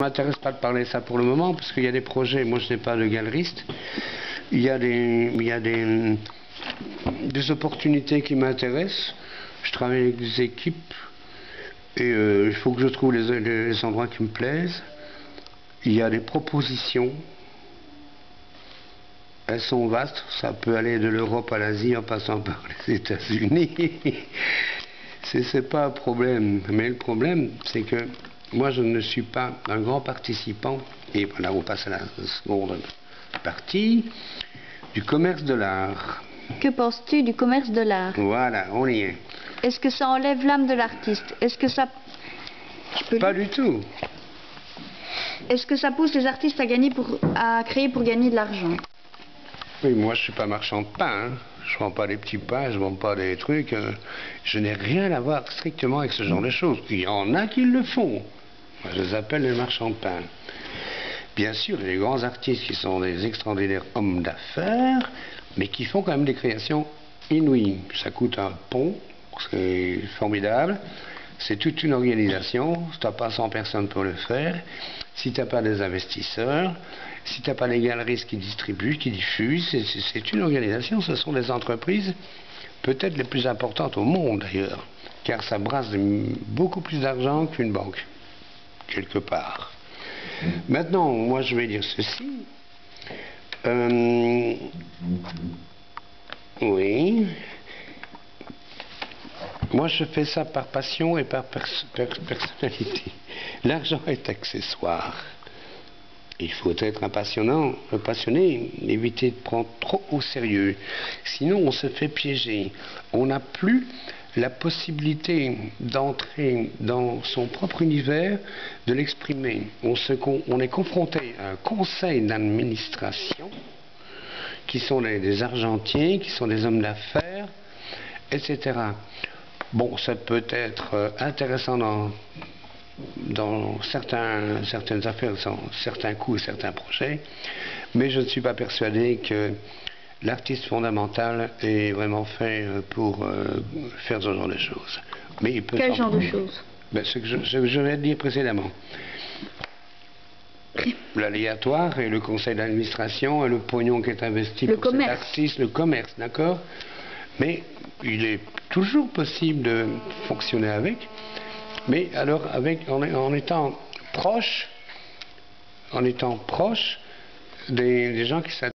Ça ne m'intéresse pas de parler de ça pour le moment, parce qu'il y a des projets, moi je n'ai pas de galeriste, il y a des opportunités qui m'intéressent, je travaille avec des équipes, et il faut que je trouve les endroits qui me plaisent. Il y a des propositions, elles sont vastes, ça peut aller de l'Europe à l'Asie en passant par les États-Unis. C'est pas un problème, mais le problème c'est que moi je ne suis pas un grand participant, et voilà on passe à la seconde partie, du commerce de l'art. Que penses-tu du commerce de l'art? Voilà, on y est. Est-ce que ça enlève l'âme de l'artiste? Est-ce que ça... Pas du tout. Est-ce que ça pousse les artistes à créer pour gagner de l'argent? Oui, moi je suis pas marchand de pain, hein. Je vends pas des petits pains, je vends pas des trucs, je n'ai rien à voir strictement avec ce genre de choses. Il y en a qui le font. Moi, je les appelle les marchands de pain. Bien sûr, il y a des grands artistes qui sont des extraordinaires hommes d'affaires, mais qui font quand même des créations inouïes. Ça coûte un pont, c'est formidable. C'est toute une organisation, si tu n'as pas 100 personnes pour le faire, si tu n'as pas des investisseurs, si tu n'as pas les galeristes qui distribuent, qui diffusent, c'est une organisation, ce sont des entreprises peut-être les plus importantes au monde d'ailleurs, car ça brasse beaucoup plus d'argent qu'une banque, quelque part. Maintenant, moi je vais dire ceci. Oui. Moi, je fais ça par passion et par personnalité. L'argent est accessoire. Il faut être un passionné, éviter de prendre trop au sérieux. Sinon, on se fait piéger. On n'a plus la possibilité d'entrer dans son propre univers, de l'exprimer. On est confronté à un conseil d'administration qui sont des argentiers, qui sont des hommes d'affaires, etc. Bon, ça peut être intéressant dans certaines affaires, dans certains coups et certains projets, mais je ne suis pas persuadé que l'artiste fondamental est vraiment fait pour faire ce genre de choses. Mais il peut Quel genre de choses? Ce que je viens de dire précédemment. L'aléatoire et le conseil d'administration et le pognon qui est investi pour cet artiste, le commerce, d'accord? Mais il est toujours possible de fonctionner avec, mais alors en étant proche des gens qui s'intéressent